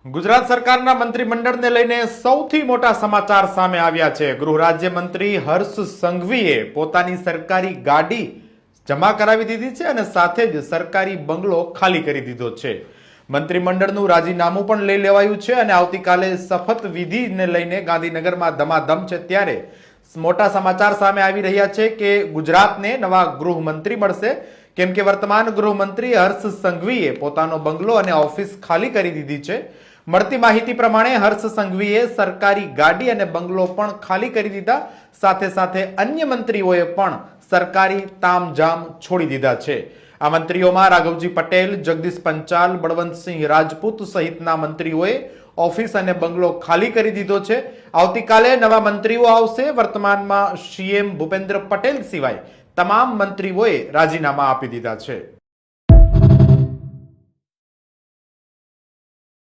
ગુજરાત સરકારના મંત્રીમંડળને લઈને સૌથી મોટા સમાચાર સામે આવ્યા છે। ગૃહ રાજ્યમંત્રી હર્ષ સંઘવીએ પોતાની સરકારી ગાડી જમા કરાવી દીધી છે અને સાથે જ સરકારી બંગલો ખાલી કરી દીધો છે। મંત્રીમંડળનું રાજીનામું પણ લઈ લેવાયું છે અને આવતીકાલે શપથ વિધિને લઈને ગાંધીનગરમાં ધમાધમ છે। ત્યારે મોટા સમાચાર સામે આવી રહ્યા છે કે ગુજરાતને નવા ગૃહમંત્રી મળશે, કેમ કે વર્તમાન ગૃહમંત્રી હર્ષ સંઘવીએ પોતાનો બંગલો અને ઓફિસ ખાલી કરી દીધી છે। મળતી માહિતી પ્રમાણે હર્ષ સંઘવીએ સરકારી ગાડી અને બંગલો પણ ખાલી કરી દીધા, સાથે સાથે અન્ય મંત્રીઓએ પણ સરકારી તામઝામ છોડી દીધા છે। આ મંત્રીઓમાં રાઘવજી પટેલ, જગદીશ પંચાલ, બળવંતસિંહ રાજપૂત સહિતના મંત્રીઓએ ઓફિસ અને બંગલો ખાલી કરી દીધો છે। આવતીકાલે નવા મંત્રીઓ આવશે। વર્તમાનમાં સીએમ ભૂપેન્દ્ર પટેલ સિવાય તમામ મંત્રીઓએ રાજીનામા આપી દીધા છે।